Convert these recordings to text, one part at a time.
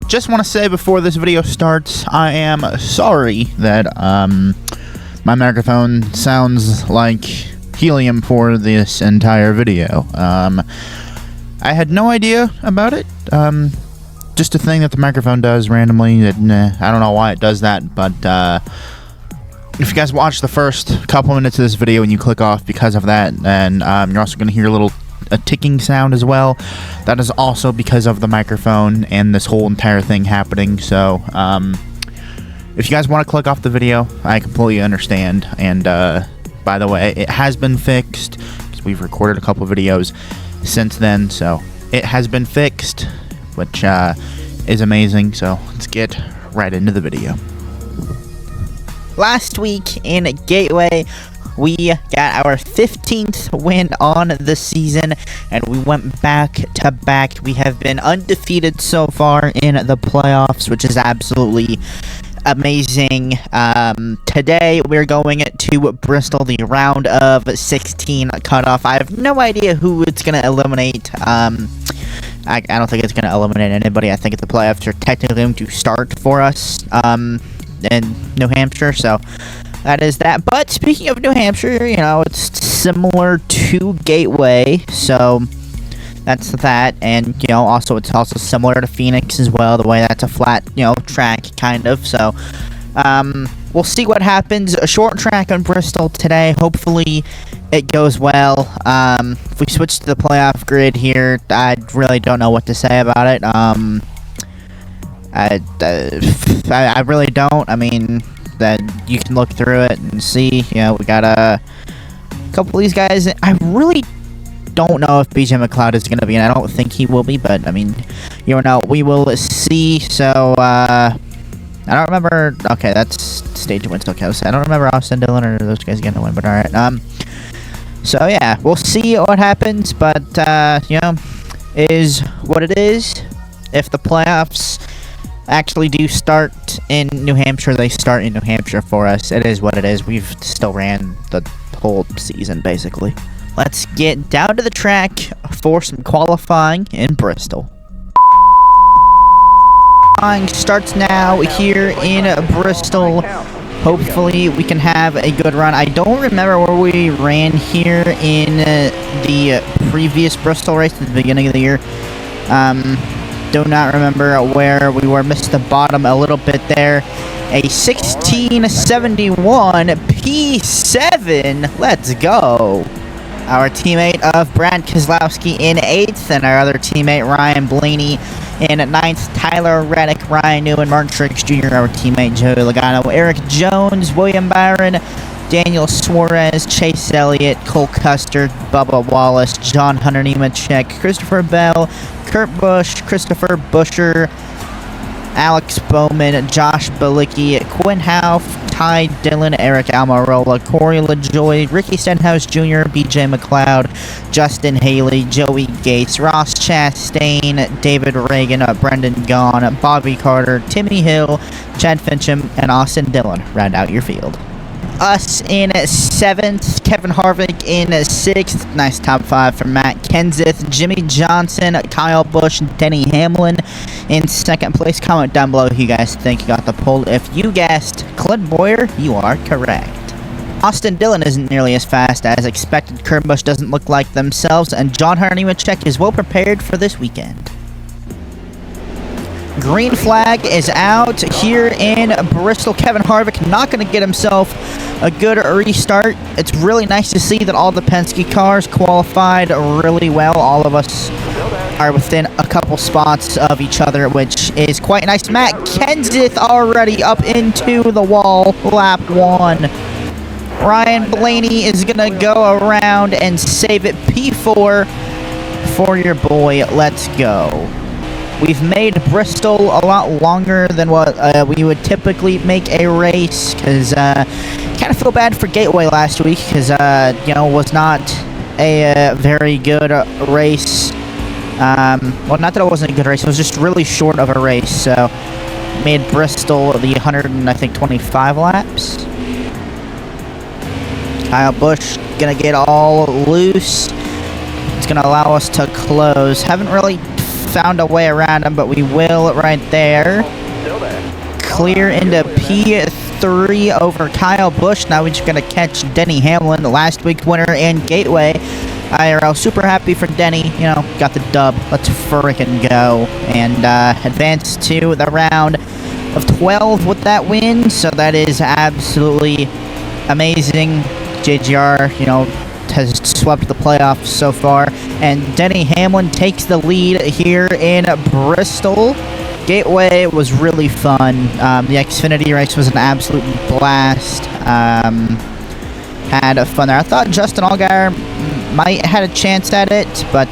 just want to say before this video starts, I am sorry that my microphone sounds like helium for this entire video. I had no idea about it. Just a thing that the microphone does randomly. I don't know why it does that, but if you guys watch the first couple minutes of this video and you click off because of that, then you're also going to hear a ticking sound as well. That is also because of the microphone and this whole entire thing happening. So if you guys want to click off the video, I completely understand. And by the way, it has been fixed because we've recorded a couple videos since then, so it has been fixed, which is amazing. So let's get right into the video. Last week in Gateway, we got our 15th win on the season, and we went back to back. We have been undefeated so far in the playoffs, which is absolutely amazing. Today we're going to Bristol, the round of 16 cutoff. I have no idea who it's going to eliminate. I don't think it's going to eliminate anybody. I think the playoffs are technically going to start for us in New Hampshire, so that is that. But speaking of New Hampshire, you know, it's similar to Gateway, so that's that. And, you know, also it's also similar to Phoenix as well, the way that's a flat, you know, track, kind of. So we'll see what happens. A short track on Bristol today. Hopefully it goes well. If we switch to the playoff grid here, I really don't know what to say about it. I really don't. I mean, that you can look through it and see, you know, we got a couple of these guys. I really don't know if BJ McLeod is going to be in. I don't think he will be, but I mean, you know, we will see. So I don't remember. Okay, that's stage wins. Okay, I don't remember Austin Dillon or those guys getting a win, but all right. So yeah, we'll see what happens, but you know, is what it is. If the playoffs actually do start in New Hampshire, they start in New Hampshire for us. It is what it is. We've still ran the whole season, basically. Let's get down to the track for some qualifying in Bristol. Qualifying starts now here in Bristol. Hopefully we can have a good run. I don't remember where we ran here in the previous Bristol race at the beginning of the year. Do not remember where we were. Missed the bottom a little bit there. A 1671 P7. Let's go. Our teammate of Brad Keselowski in 8th, and our other teammate Ryan Blaney in 9th. Tyler Reddick, Ryan Newman, Martin Trix Jr., our teammate Joey Logano, Eric Jones, William Byron, Daniel Suarez, Chase Elliott, Cole Custer, Bubba Wallace, John Hunter Nemechek, Christopher Bell, Kurt Busch, Christopher Buscher, Alex Bowman, Josh Balicki, Quinn Houff, Ty Dillon, Eric Almirola, Corey LaJoy, Ricky Stenhouse Jr., BJ McLeod, Justin Haley, Joey Gates, Ross Chastain, David Reagan, Brendan Gaughan, Bobby Carter, Timmy Hill, Chad Fincham, and Austin Dillon round out your field. Us in 7th, Kevin Harvick in 6th. Nice top 5 for Matt Kenseth, Jimmy Johnson, Kyle Busch, Denny Hamlin in 2nd place. Comment down below who you guys think got the pole. If you guessed Clint Boyer, you are correct. Austin Dillon isn't nearly as fast as expected. Kurt Busch doesn't look like themselves, and John Hunter Nemechek is well prepared for this weekend. Green flag is out here in Bristol. Kevin Harvick not going to get himself a good restart. It's really nice to see that all the Penske cars qualified really well. All of us are within a couple spots of each other, which is quite nice. Matt Kenseth already up into the wall, lap 1. Ryan Blaney is going to go around and save it. P4 for your boy. Let's go. We've made Bristol a lot longer than what we would typically make a race, because kind of feel bad for Gateway last week, because you know, was not a very good race. Well, not that it wasn't a good race, it was just really short of a race. So made Bristol the 125 laps. Kyle Busch gonna get all loose. It's gonna allow us to close. Haven't really found a way around him, but we will right there. Clear into P3 over Kyle Busch. Now we're just going to catch Denny Hamlin, the last week winner in Gateway IRL. Super happy for Denny. You know, got the dub. Let's frickin' go. And advance to the round of 12 with that win. So that is absolutely amazing. JGR, you know, has swept the playoffs so far. And Denny Hamlin takes the lead here in Bristol. Gateway was really fun. The Xfinity race was an absolute blast. Had fun there. I thought Justin Allgaier might had a chance at it, but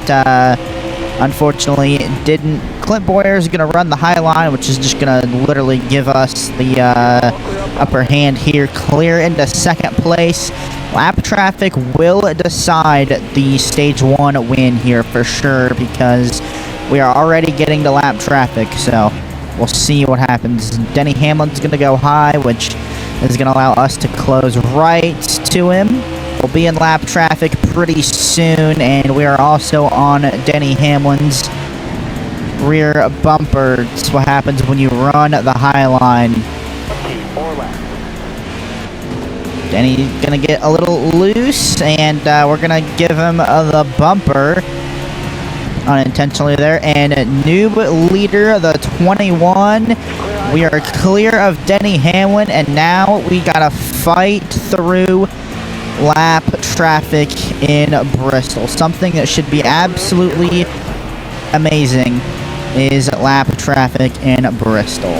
unfortunately it didn't. Clint Boyer is going to run the high line, which is just going to literally give us the upper hand here. Clear into second place. Lap traffic will decide the stage 1 win here for sure, because we are already getting to lap traffic, so we'll see what happens. Denny Hamlin's going to go high, which is going to allow us to close right to him. We'll be in lap traffic pretty soon, and we are also on Denny Hamlin's rear bumper. That's what happens when you run the high line. Denny's going to get a little loose, and we're going to give him the bumper. Unintentionally there, and noob leader, the 21. We are clear of Denny Hamlin, and now we gotta fight through lap traffic in Bristol. Something that should be absolutely amazing is lap traffic in Bristol.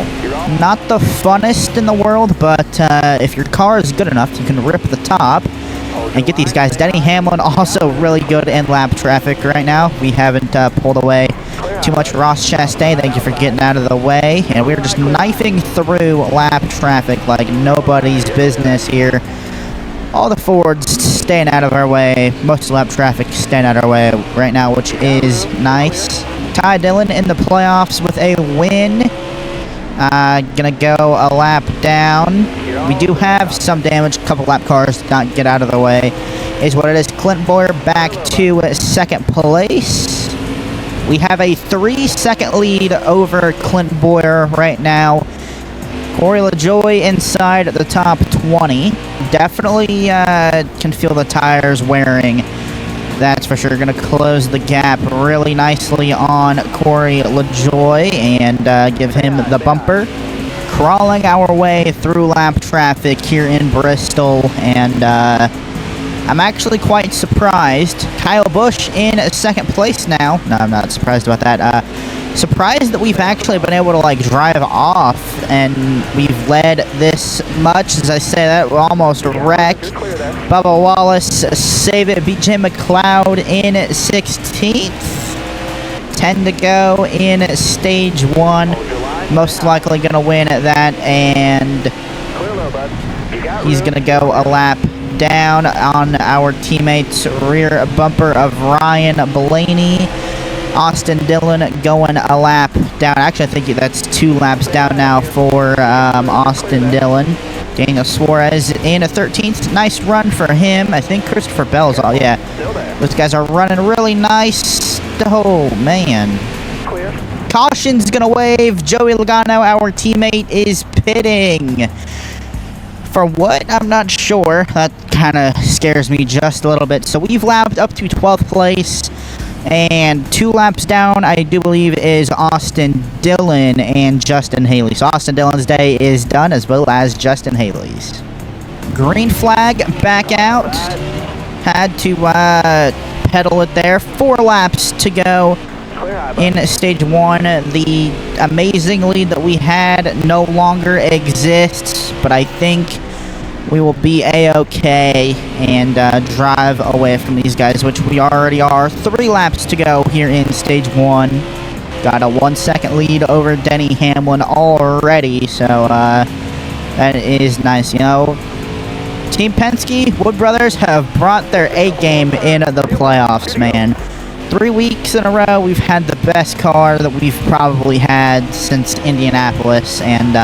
Not the funnest in the world, but if your car is good enough, you can rip the top and get these guys. Denny Hamlin also really good in lap traffic right now. We haven't pulled away too much. Ross Chastain, thank you for getting out of the way. And we're just knifing through lap traffic like nobody's business here. All the Fords staying out of our way. Most of the lap traffic staying out of our way right now, which is nice. Ty Dillon in the playoffs with a win. Gonna go a lap down. We do have some damage. A couple lap cars did not get out of the way. Is what it is. Clint Boyer back to second place. We have a 3-second lead over Clint Boyer right now. Corey LaJoie inside the top 20. Definitely can feel the tires wearing. That's for sure. Going to close the gap really nicely on Corey LaJoie and give him the bumper. Crawling our way through lap traffic here in Bristol, and I'm actually quite surprised. Kyle Busch in second place now. No, I'm not surprised about that. Surprised that we've actually been able to like drive off, and we've led this much. As I say that, we're almost wreck. Bubba Wallace save it. BJ McLeod in 16th. 10 to go in stage 1. Most likely going to win at that, and he's going to go a lap down on our teammate's rear bumper of Ryan Blaney. Austin Dillon going a lap down. Actually, I think that's 2 laps down now for Austin Dillon. Daniel Suarez in a 13th. Nice run for him. I think Christopher Bell's all. Yeah, those guys are running really nice. Oh, man. Caution's gonna wave. Joey Logano, our teammate, is pitting. For what? I'm not sure. That kind of scares me just a little bit. So we've lapped up to 12th place. And 2 laps down, I do believe, is Austin Dillon and Justin Haley. So Austin Dillon's day is done, as well as Justin Haley's. Green flag back out. Had to pedal it there. 4 laps to go in stage 1. The amazing lead that we had no longer exists, but I think we will be a-okay and drive away from these guys, which we already are. 3 laps to go here in stage 1. Got a 1-second lead over Denny Hamlin already, so that is nice. You know, Team Penske, Wood Brothers have brought their A-game in the playoffs, man. 3 weeks in a row, we've had the best car that we've probably had since Indianapolis, and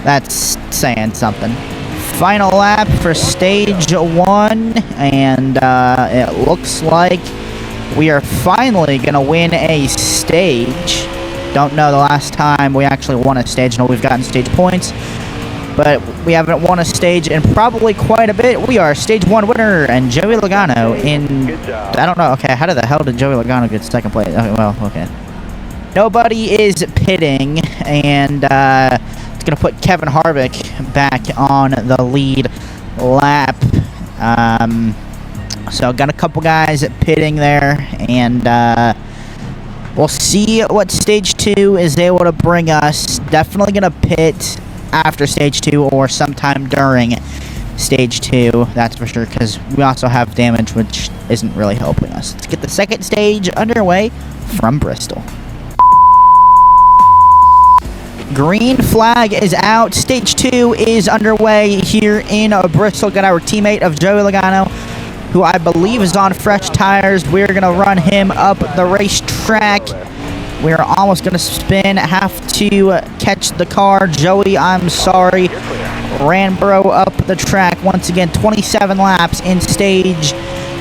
that's saying something. Final lap for stage 1, and it looks like we are finally going to win a stage. Don't know the last time we actually won a stage. No, we've gotten stage points, but we haven't won a stage in probably quite a bit. We are stage 1 winner, and Joey Logano in... I don't know. Okay, how the hell did Joey Logano get second place? Okay, well, okay. Nobody is pitting, and it's going to put Kevin Harvick back on the lead lap. So got a couple guys pitting there, and we'll see what stage 2 is able to bring us. Definitely going to pit after stage 2 or sometime during stage 2, that's for sure, because we also have damage, which isn't really helping us. Let's get the second stage underway from Bristol. Green flag is out. Stage 2 is underway here in Bristol. Got our teammate of Joey Logano, who I believe is on fresh tires. We're going to run him up the racetrack. We're almost going to spin. Have to catch the car. Joey, I'm sorry. Ran bro up the track. Once again, 27 laps in stage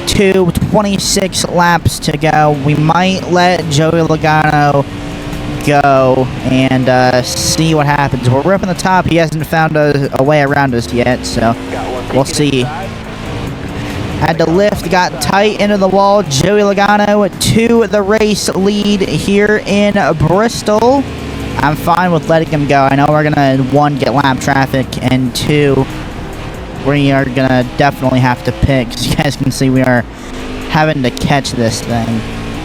2. 26 laps to go. We might let Joey Logano go and see what happens. We're ripping the top. He hasn't found a way around us yet, so we'll see. Had to lift, got tight into the wall. Joey Logano to the race lead here in Bristol. I'm fine with letting him go. I know we're gonna, 1, get lap traffic, and 2, we are gonna definitely have to pick. As you guys can see, we are having to catch this thing.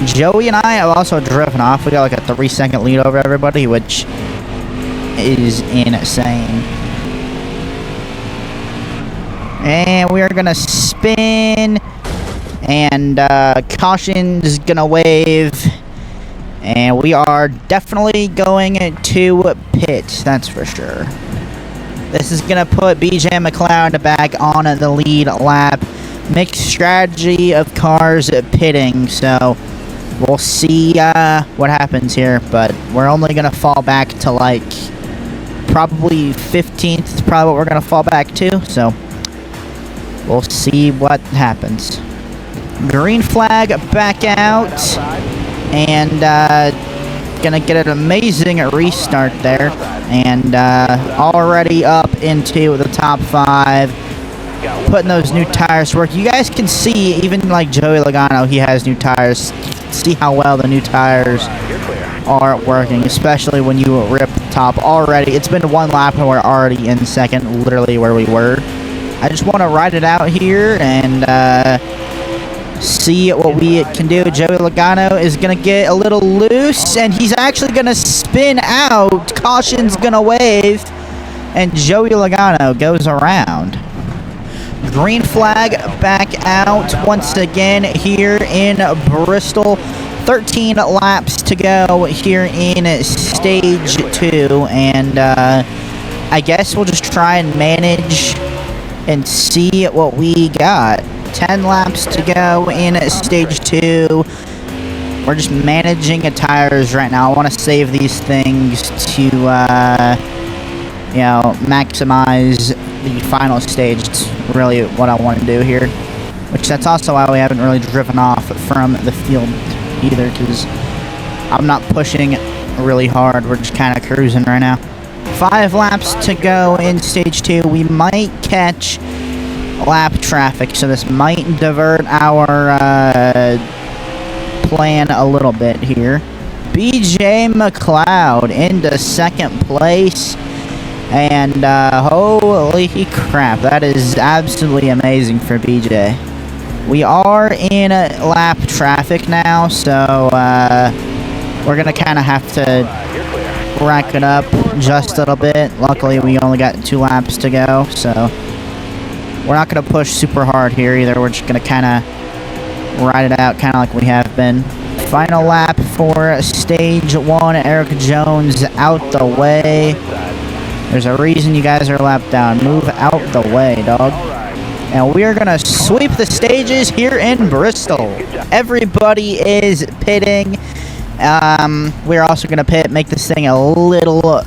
Joey and I have also driven off. We got like a 3-second lead over everybody, which is insane. And we are going to spin. And caution's going to wave. And we are definitely going to pit. That's for sure. This is going to put BJ McLeod back on the lead lap. Mixed strategy of cars pitting. So we'll see what happens here, but we're only going to fall back to, like, probably 15th is probably what we're going to fall back to, so we'll see what happens. Green flag back out, and going to get an amazing restart there, and already up into the top 5. Putting those new tires to work. You guys can see, even like Joey Logano, he has new tires. See how well the new tires are working, especially when you rip the top already. It's been 1 lap and we're already in second, literally where we were. I just want to ride it out here and see what we can do. Joey Logano is going to get a little loose, and he's actually going to spin out. Caution's going to wave, and Joey Logano goes around. Green flag back out once again here in Bristol. 13 laps to go here in stage 2, and I guess we'll just try and manage and see what we got. 10 laps to go in stage 2. We're just managing tires right now. I want to save these things to you know, maximize the final stage. It's really what I want to do here, which that's also why we haven't really driven off from the field either, because I'm not pushing really hard. We're just kind of cruising right now. 5 laps to go in stage 2. We might catch lap traffic, so this might divert our plan a little bit here. BJ McLeod into second place. And holy crap, that is absolutely amazing for BJ. We are in lap traffic now, so we're going to kind of have to rack it up just a little bit. Luckily, we only got 2 laps to go, so we're not going to push super hard here either. We're just going to kind of ride it out, kind of like we have been. Final lap for stage 1. Eric Jones out the way. There's a reason you guys are lapped down. Move out the way, dog. And we are going to sweep the stages here in Bristol. Everybody is pitting. We're also going to pit, make this thing a little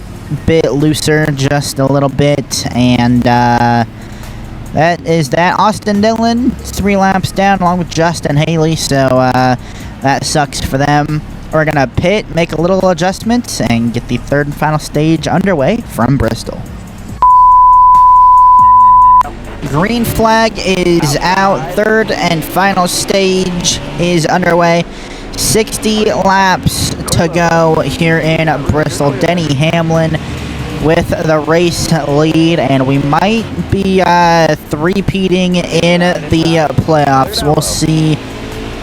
bit looser, just a little bit. And that is that. Austin Dillon, 3 laps down, along with Justin Haley. So That sucks for them. We're gonna pit, make a little adjustments, and get the third and final stage underway from Bristol. Green flag is out. Third and final stage is underway. 60 laps to go here in Bristol. Denny Hamlin with the race lead, and we might be three-peating in the playoffs. We'll see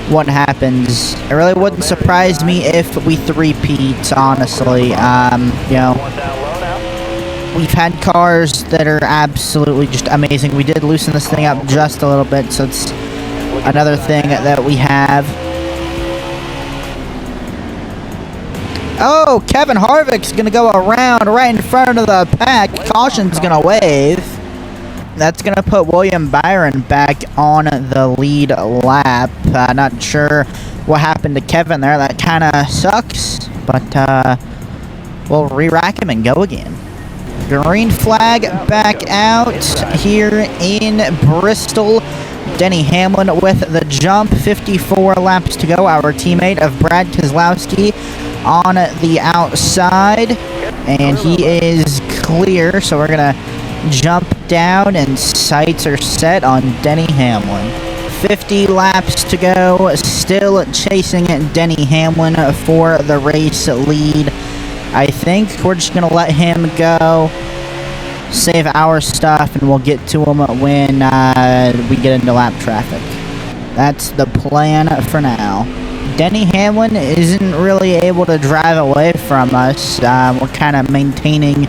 what happens. It really wouldn't surprise me if we three-peat, honestly. You know, we've had cars that are absolutely just amazing. We did loosen this thing up just a little bit, so it's another thing that we have. Oh, Kevin Harvick's going to go around right in front of the pack. Caution's going to wave. That's going to put William Byron back on the lead lap. Not sure what happened to Kevin there. That kind of sucks. But we'll re-rack him and go again. Green flag back out here in Bristol. Denny Hamlin with the jump. 54 laps to go. Our teammate of Brad Keselowski on the outside, and he is clear, so we're gonna jump down, and sights are set on Denny Hamlin. 50 laps to go, still chasing Denny Hamlin for the race lead. I think we're just gonna let him go, save our stuff, and we'll get to him when we get into lap traffic. That's the plan for now. Denny Hamlin isn't really able to drive away from us. We're kind of maintaining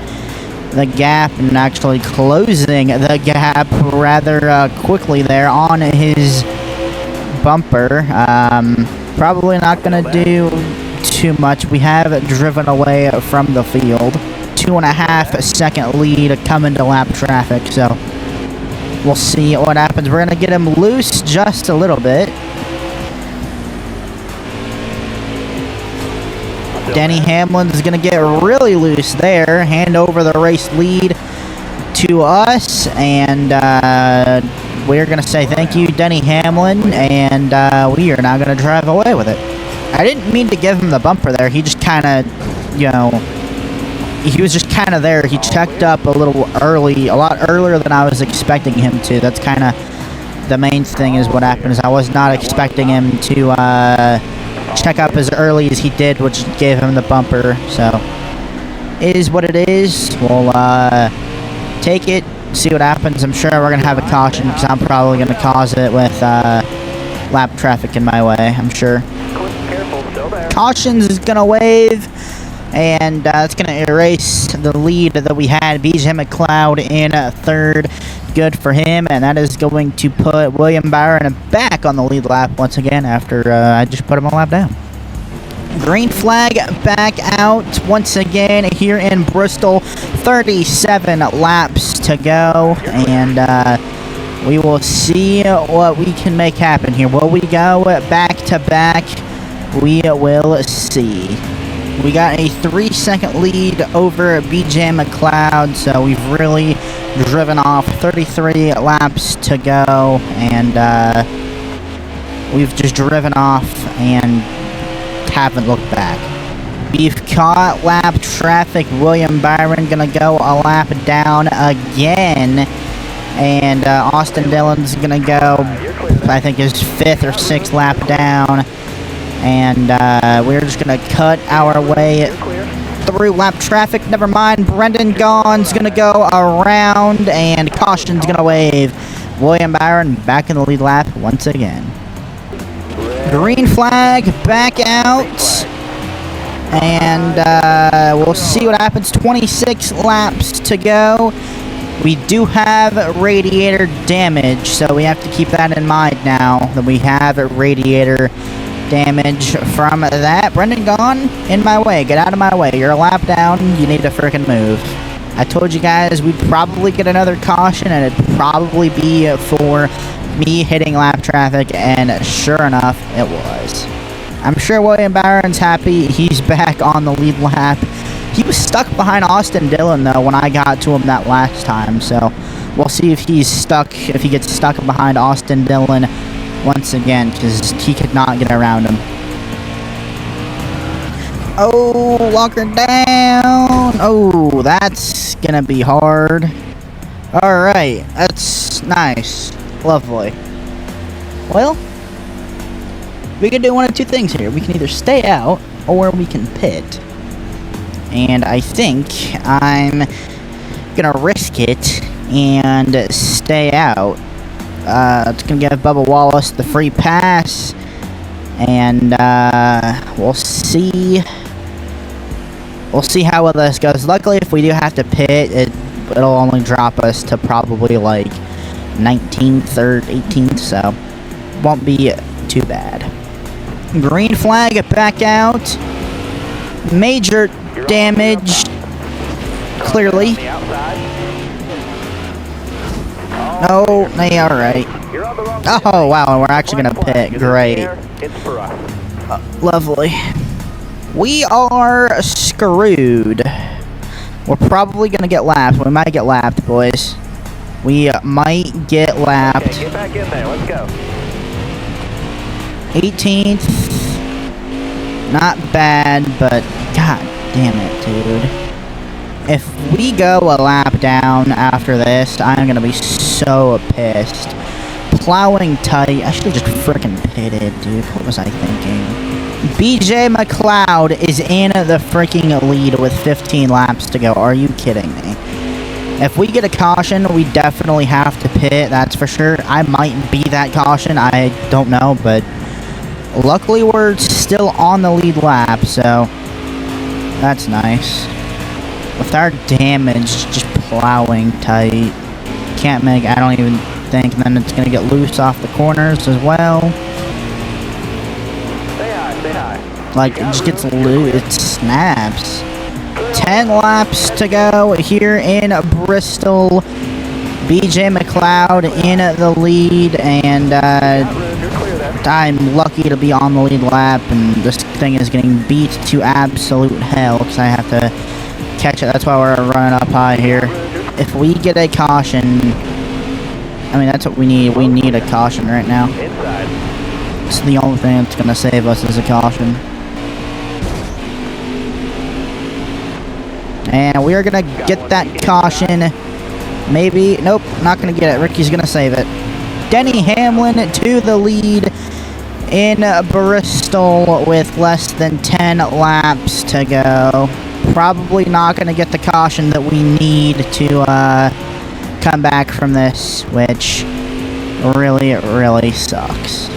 the gap and actually closing the gap rather quickly there on his bumper. Probably not going to do too much. We have driven away from the field. 2.5 second lead coming to lap traffic, so we'll see what happens. We're going to get him loose just a little bit. Denny Hamlin's going to get really loose there, hand over the race lead to us, and we're going to say thank you, Denny Hamlin, and we are now going to drive away with it. I didn't mean to give him the bumper there. He just kind of, you know, he was just kind of there. He checked up a little early, a lot earlier than I was expecting him to. That's kind of the main thing is what happened is I was not expecting him to check up as early as he did, which gave him the bumper. So it is what it is. We'll take it, see what happens. I'm sure we're gonna have a caution because I'm probably gonna cause it with lap traffic in my way, I'm sure. Cautions is gonna wave, and it's gonna erase the lead that we had. BJ McLeod in third. Good for him, and that is going to put William Byron back on the lead lap once again after I just put him a lap down. Green flag back out once again here in Bristol. 37 laps to go, and we will see what we can make happen here. Will we go back to back? We will see. We got a 3-second lead over BJ McLeod, so we've really driven off. 33 laps to go, and we've just driven off and haven't looked back. We've caught lap traffic. William Byron gonna go a lap down again, and Austin Dillon's gonna go, I think, his 5th or 6th lap down. And we're just going to cut our way through lap traffic. Never mind. Brendan Gaughan's going to go around, and caution's going to wave. William Byron back in the lead lap once again. Green flag back out. And we'll see what happens. 26 laps to go. We do have radiator damage, so we have to keep that in mind now that we have a radiator damage from that. Brendan Gaughan, in my way. Get out of my way. You're a lap down. You need to freaking move. I told you guys we'd probably get another caution, and it'd probably be for me hitting lap traffic, and sure enough, it was. I'm sure William Byron's happy. He's back on the lead lap. He was stuck behind Austin Dillon, though, when I got to him that last time, so we'll see if he's stuck, if he gets stuck behind Austin Dillon once again, because he could not get around him. Oh, lock her down. Oh, that's gonna be hard. Alright, that's nice. Lovely. Well, we can do one of two things here. We can either stay out, or we can pit. And I think I'm gonna risk it and stay out. It's gonna give Bubba Wallace the free pass. And we'll see. We'll see how well this goes. Luckily, if we do have to pit, it'll only drop us to probably like 19th or 18th, so won't be too bad. Green flag back out. Major damage. Clearly. No, they alright. Oh, wow, we're actually gonna pit. Great. Lovely. We are screwed. We're probably gonna get lapped. We might get lapped, boys. We might get lapped. Okay, get back in there. Let's go. 18th. Not bad, but god damn it, dude. If we go a lap down after this, I'm gonna be so pissed. Plowing tight. I should have just frickin' pitted, dude. What was I thinking? BJ McLeod is in the freaking lead with 15 laps to go. Are you kidding me? If we get a caution, we definitely have to pit, that's for sure. I might be that caution, I don't know, but luckily we're still on the lead lap, so that's nice. With our damage just plowing tight, can't make, I don't even think, and then it's going to get loose off the corners as well. Stay high. Like, it just gets loose, it snaps. 10 laps to go here in Bristol. BJ McLeod in the lead, and I'm lucky to be on the lead lap, and this thing is getting beat to absolute hell because I have to catch it. That's why we're running up high here. If we get a caution, I mean, that's what we need. We need a caution right now. It's the only thing that's going to save us is a caution. And we are going to get that caution. Maybe. Nope, not going to get it. Ricky's going to save it. Denny Hamlin to the lead in Bristol with less than 10 laps to go. Probably not going to get the caution that we need to come back from this, which really, really sucks.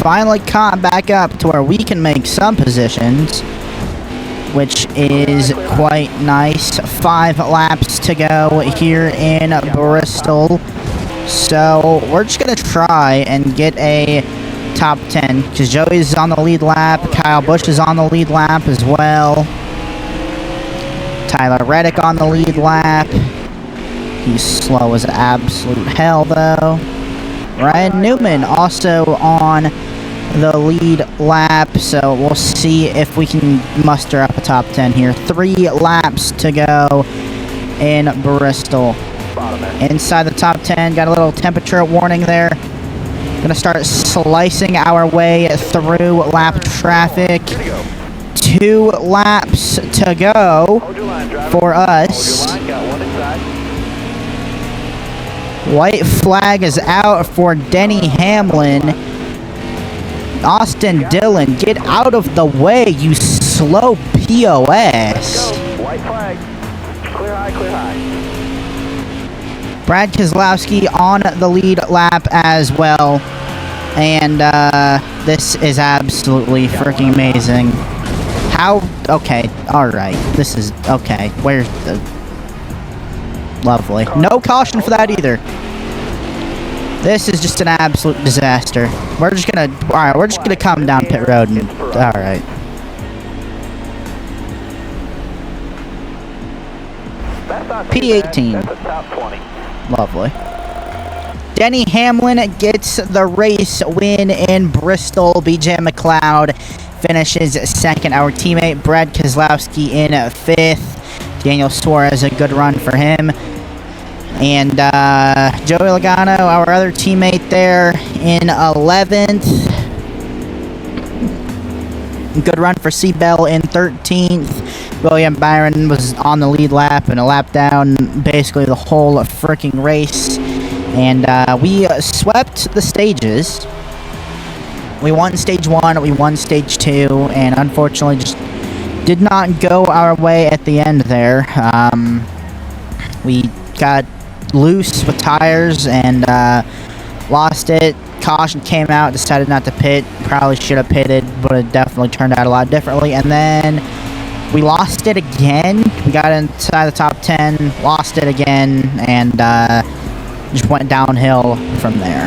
Finally caught back up to where we can make some positions, which is quite nice. 5 laps to go here in Bristol. So we're just going to try and get a top 10, because Joey's on the lead lap. Kyle Busch is on the lead lap as well. Tyler Reddick on the lead lap. He's slow as absolute hell, though. Ryan Newman also on the lead lap, so we'll see if we can muster up a top 10 here. 3 laps to go in Bristol. Inside the top 10, got a little temperature warning there. Gonna start slicing our way through lap traffic. 2 laps to go for us. White flag is out for Denny Hamlin. Austin Dillon, get out of the way, you slow POS. White flag. Clear high, clear high. Brad Keselowski on the lead lap as well. And this is absolutely freaking amazing. How? Okay, alright. This is, okay. Where's the... Lovely. No caution for that either. This is just an absolute disaster. We're just gonna... Alright, we're just gonna come down pit road and... Alright. P18. That's a top 20. Lovely. Denny Hamlin gets the race win in Bristol. BJ McLeod finishes second. Our teammate Brad Keselowski in 5th. Daniel Suarez, a good run for him. And Joey Logano, our other teammate there, in 11th. Good run for Seabell in 13th. William Byron was on the lead lap and a lap down basically the whole freaking race. And we swept the stages. We won stage 1, we won stage 2, and unfortunately just did not go our way at the end there. We got loose with tires and lost it. Caution came out, decided not to pit. Probably should have pitted, but it definitely turned out a lot differently. And then we lost it again. We got inside the top 10, lost it again, and just went downhill from there.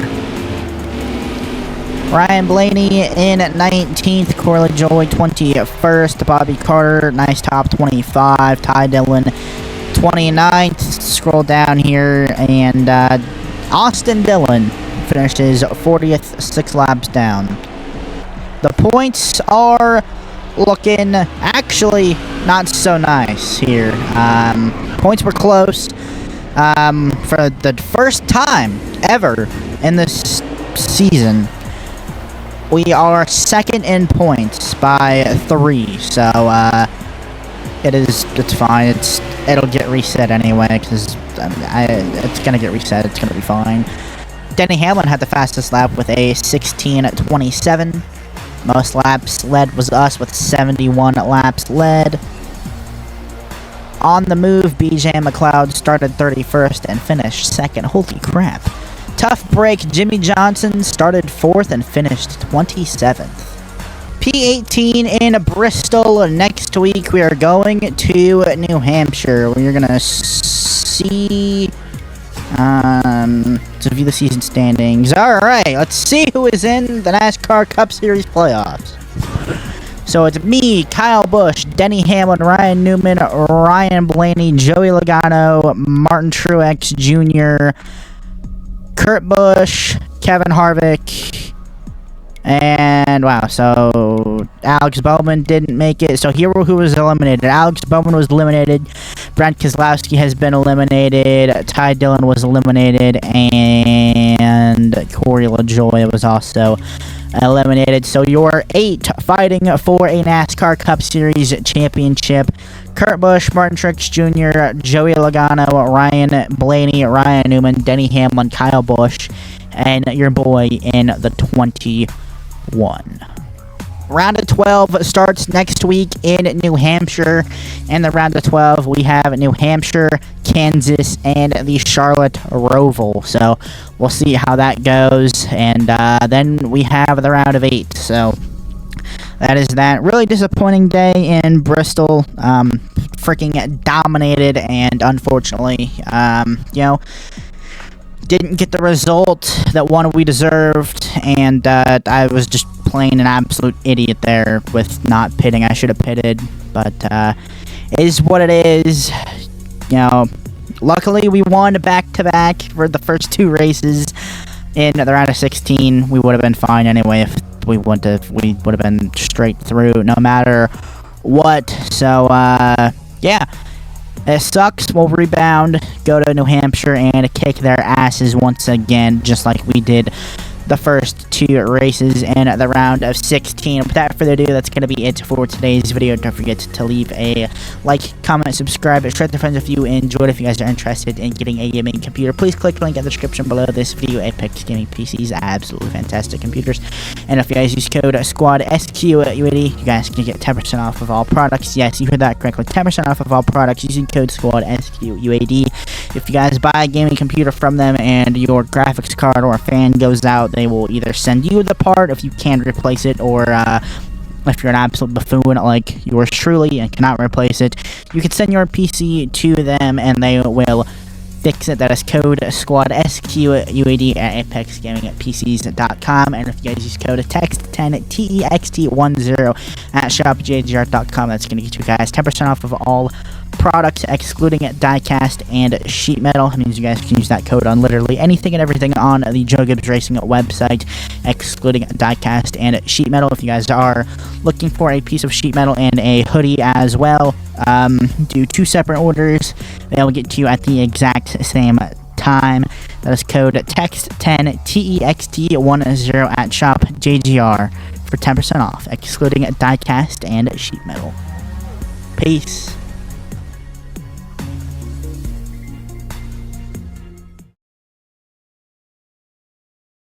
Ryan Blaney in 19th, Corley Joy 21st, Bobby Carter, nice top 25, Ty Dillon 29th, scroll down here, and Austin Dillon finishes 40th, 6 laps down. The points are looking actually not so nice here. Points were close. For the first time ever in this season, we are second in points by 3, so it's fine. It'll get reset anyway because it's gonna get reset. It's gonna be fine. Denny Hamlin had the fastest lap with a 16:27. Most laps led was us with 71 laps led. On the move, BJ McLeod started 31st and finished 2nd. Holy crap. Tough break, Jimmy Johnson started 4th and finished 27th. P18 in Bristol. Next week we are going to New Hampshire. We're going to see... to view the season standings. Alright, let's see who is in the NASCAR Cup Series playoffs. So it's me, Kyle Busch, Denny Hamlin, Ryan Newman, Ryan Blaney, Joey Logano, Martin Truex Jr., Kurt Busch, Kevin Harvick, and wow, so Alex Bowman didn't make it. So here who was eliminated. Alex Bowman was eliminated. Brent Keselowski has been eliminated. Ty Dillon was eliminated. And Corey LaJoie was also eliminated. So your 8 fighting for a NASCAR Cup Series championship. Kurt Busch, Martin Truex Jr., Joey Logano, Ryan Blaney, Ryan Newman, Denny Hamlin, Kyle Busch, and your boy in the 21. Round of 12 starts next week in New Hampshire. In the round of 12, we have New Hampshire, Kansas, and the Charlotte Roval. So we'll see how that goes. And then we have the round of 8. So that is that. Really disappointing day in Bristol. Freaking dominated, and unfortunately, didn't get the result that one we deserved, and I was just plain an absolute idiot there with not pitting. I should have pitted, but it is what it is. Luckily we won back-to-back for the first 2 races in the round of 16. We would have been fine anyway if we would have been straight through no matter what. So yeah, it sucks. We'll rebound, go to New Hampshire, and kick their asses once again, just like we did the first 2 races in the round of 16. Without further ado, that's going to be it for today's video. Don't forget to leave a like, comment, subscribe, share with your friends if you enjoyed. If you guys are interested in getting a gaming computer, please click the link in the description below this video. Apex Gaming PCs, absolutely fantastic computers. And if you guys use code SQUADSQUAD, you guys can get 10% off of all products. Yes, you heard that correctly, 10% off of all products using code SQUAD. If you guys buy a gaming computer from them and your graphics card or a fan goes out, they will either send you the part if you can't replace it, or if you're an absolute buffoon like yours truly and cannot replace it, you can send your PC to them and they will fix it. That is code SQUAD at ApexGaming@PCs.com. And if you guys use code TEXT10 TEXT10 at shopjgr.com, that's going to get you guys 10% off of all products excluding diecast and sheet metal. It means you guys can use that code on literally anything and everything on the Joe Gibbs Racing website, excluding diecast and sheet metal. If you guys are looking for a piece of sheet metal and a hoodie as well, do 2 separate orders. They will get to you at the exact same time. That is code TEXT10 TEXT10 at shopjgr for 10% off, excluding die-cast and sheet metal. Peace.